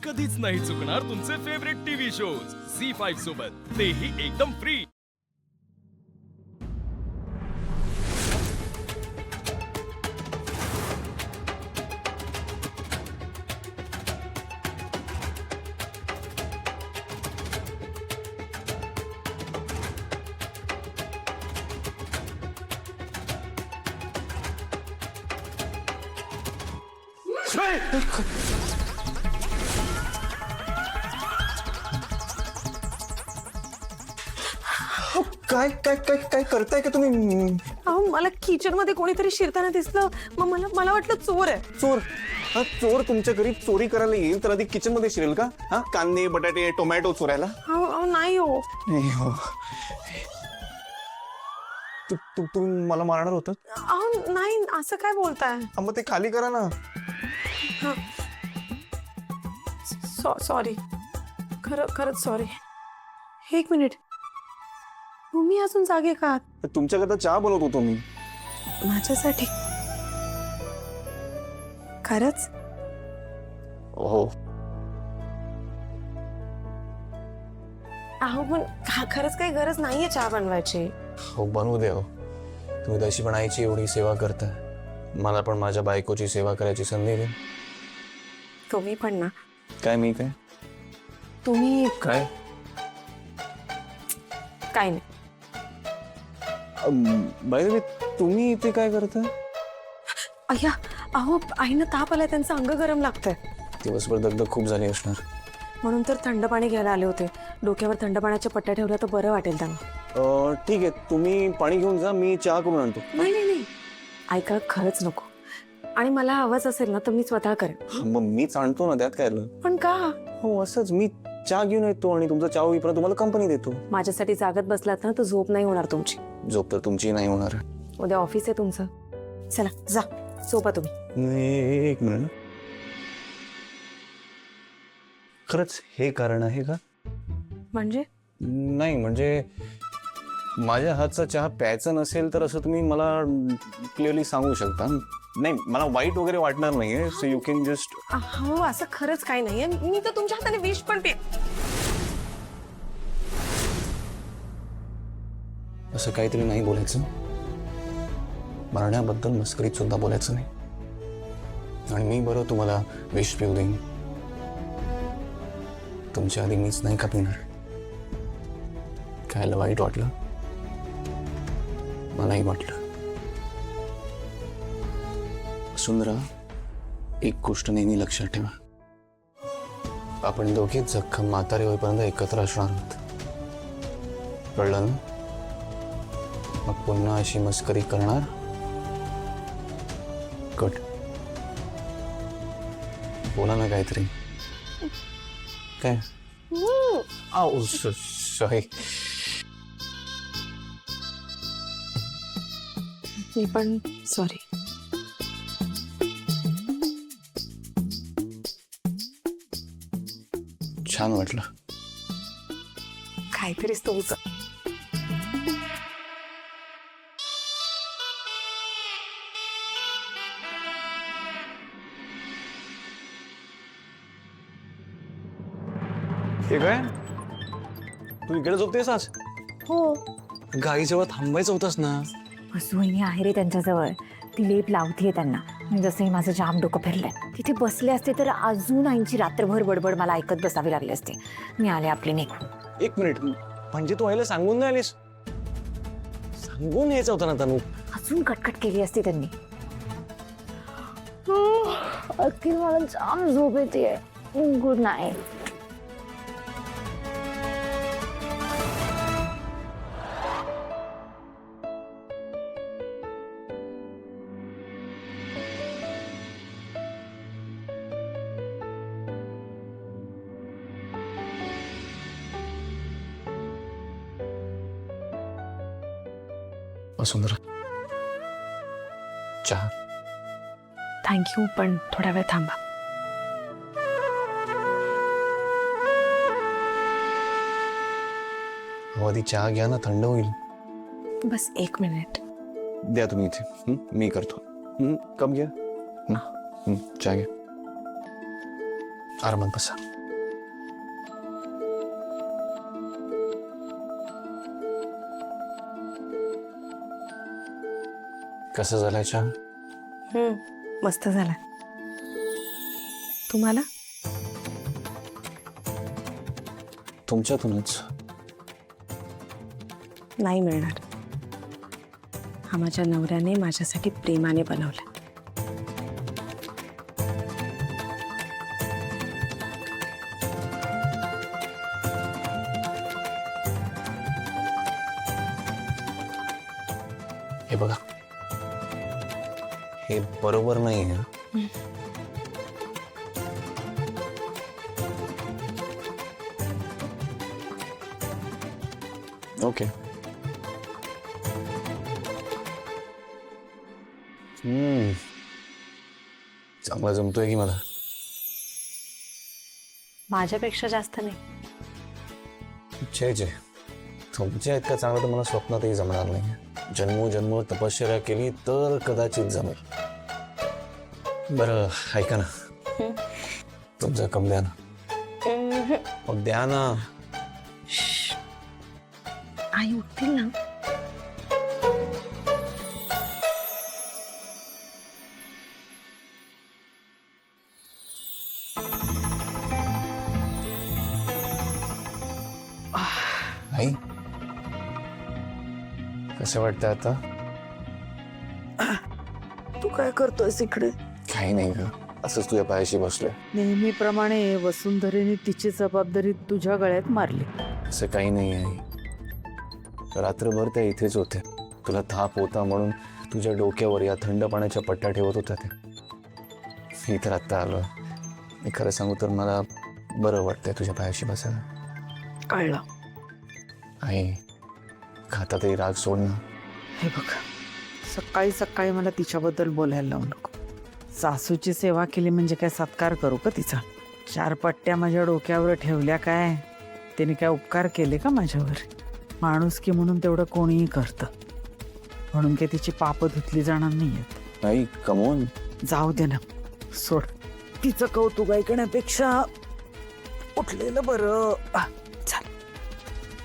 कधीच नाही चुकणार तुमचे फेवरेट टीव्ही शोज झी5 सोबत, तेही एकदम फ्री. काय काय काय काय करताय का तुम्ही? अहो मला किचन मध्ये कोणीतरी शिरताना दिसलं, मग मला वाटलं चोर आहे. चोर? हा, चोर तुमच्या घरी चोरी करायला येईल तर आधी किचन मध्ये शिरेल का? हा, कांदे बटाटे टोमॅटो चोरायला? अहो नाही हो. नाही हो. तुम्ही मला मारणार होतं? अहो नाही, असं काय बोलताय? मग ते खाली करा ना. सॉरी, खरंच सॉरी. एक मिनिट, तुम्ही अजून जागे का? तुमच्याकरता चहा बनवत होतो मी. माझ्यासाठी? खरंच? हो. अहो पण खरंच काही गरज नाहीये चहा बनवायची. हो, बनवू दे. हो, तुम्ही तशी पण आईची एवढी सेवा करताय, मला पण माझ्या बायकोची सेवा करायची संधी दे. तुम्ही पण ना. काय मी काय? तुम्ही काय? काय नाही. बाय द वे, तुम्ही इथे काय करताय? अय्या, अहो आईनं ताप आलाय, त्यांचं अंग गरम लागतंय. दिवसभर दगदग खूप झाली असणार. म्हणून तर थंड पाणी घ्यायला आले होते. डोक्यावर थंड पाण्याच्या पट्ट्या ठेवल्या तर बरं वाटेल त्यांना. ठीक आहे, तुम्ही पाणी घेऊन जा, मी चहा करून आणतो. नाही, ऐका खरंच नको. आणि मला आवाज असेल ना तर मी स्वतः करेन. मग मीच आणतो ना, त्यात काय आलं? पण का? हो, असंच मी चहा घेऊन येतो आणि तुमचा चहा होईपर्यंत तुम्हाला कंपनी देतो. माझ्यासाठी जागत बसलात ना तर झोप नाही होणार तुमची. झोप तर तुमची नाही होणार. उद्या ऑफिस आहे तुमचं. चला जा, झोपा तुम्ही. एक मिनिट. खरंच हे कारण आहे का? म्हणजे? नाही म्हणजे माझ्या हातचा चहा प्यायचा नसेल तर असं तुम्ही मला क्लिअरली सांगू शकता. नाही, मला वाईट वगैरे वाटणार नाहीये, सो यू कॅन जस्ट. हो, असं खरंच काही नाहीये. मी तर तुमच्या हाताने विष पण पे. असं काहीतरी नाही बोलायचं. मरण्याबद्दल मस्करीत सुद्धा बोलायचं नाही. आणि मी बरं तुम्हाला विष पिऊ देईन, तुमच्या आधी मीच नाही का पिणार. खायला वाईट वाटलं, मलाही वाटलं. सुंदरा, एक गोष्ट नेहमी लक्षात ठेवा, आपण दोघेच जखम म्हातारे होईपर्यंत एकत्र असणार आहोत. कळलं ना? मग पुन्हा अशी मस्करी करणार? गुड. बोला ना काहीतरी. काय? सॉरी. मी पण सॉरी. छान वाटलं. काहीतरीच तुमचं. हे काय? तू इकडे झोपतेस आज? हो, गाईजवळ थांबायचं होतंस ना. वहिनी आहे रे त्यांच्याजवळ, ती लेप लावतीये त्यांना. जसंही माझं जाम डोकं फिरलंय. तिथे बसले असते तर अजून आईची रात्रभर बडबड मला ऐकत बसावी लागली असते. मी आले आपले निघून. एक मिनिट, म्हणजे तू आईला सांगून नाही आलीस? सांगून यायचं होतं ना तनू. अजून कटकट केली असती त्यांनी. अखिल मला जाम झोप येते. Good night. वसुंधरा, चहा. थँक्यू, पण थोडा वेळ थांबा. आधी चहा घ्या ना, थंड होईल. बस एक मिनिट. द्या तुम्ही इथे, मी करतो. कप घ्या. चहा घ्या. आरामात बसा. कसं झालाय चहा? मस्त झाला. तुम्हाला? तुमच्यातूनच. नाही मिळणार. हा माझ्या नवऱ्याने माझ्यासाठी प्रेमाने बनवला. हे बघा, हे बरोबर नाही आहे. ओके. चांगला जमतोय की मला. माझ्यापेक्षा जास्त नाही. जय जय, तुमच्या इतका चांगलं तर मला स्वप्नातही जमणार नाही. जन्मोजन्म तपश्चर्या केली तर कदाचित जमेल. बरं ऐका ना, तुमचा कप द्या ना. मग द्या ना. आई उठतील ना. आई, कसं वाटतं आता? तू काय करतोयस इकडे? काही नाही ग, असंच तुझ्या पायाशी बसलोय. नेहमीप्रमाणे वसुंधरेने तिची जबाबदारी तुझ्या गळ्यात मारली. असं काही नाही आहे. रात्रभर त्या इथेच होत्या. तुला थाप होता म्हणून तुझ्या डोक्यावर या थंड पाण्याच्या पट्ट्या ठेवत होत्या त्या. मी तर आत्ता आलो. मी खरं सांगू तर मला बरं वाटतंय तुझ्या पायाशी बसायला. कळलं. आई, खाता तरी राग सोड ना. हे बघ, सकाळी सकाळी मला तिच्याबद्दल बोलायला लावू नको. सासूची सेवा केली म्हणजे काय सत्कार करू का तिचा? 4 पट्ट्या माझ्या डोक्यावर ठेवल्या काय? तिने काय उपकार केले का माझ्यावर? माणुसकी म्हणून तेवढं कोणीही करतं, म्हणून काय तिची पापं धुतली जाणार नाहीयेत. आई कमवून जाऊ दे ना, सोड. तिचं कौतुक ऐकण्यापेक्षा उठलेलं बरं. चल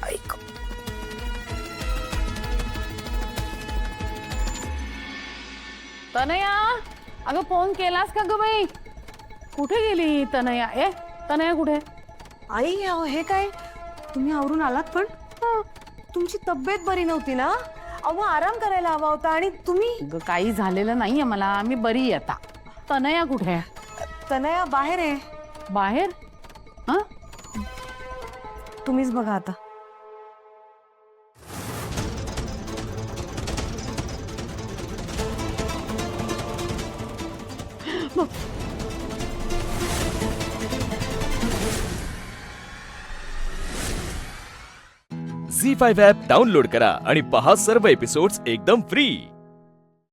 ऐक. तनया, अगं फोन केलास का ग बाई? कुठे गेली तनया? तनया कुठे? आई अहो, हे काय तुम्ही आवरून आलात? पण तुमची तब्येत बरी नव्हती ना? अहो आराम करायला हवा होता. आणि तुम्ही? अगं काही झालेलं नाहीये मला, मी बरी आहे आता. तनया कुठे आहे? तनया बाहेर आहे. बाहेर? हा, तुम्हीच बघा आता. झी5 ॲप डाउनलोड करा आणि पहा सर्व एपिसोड्स एकदम फ्री.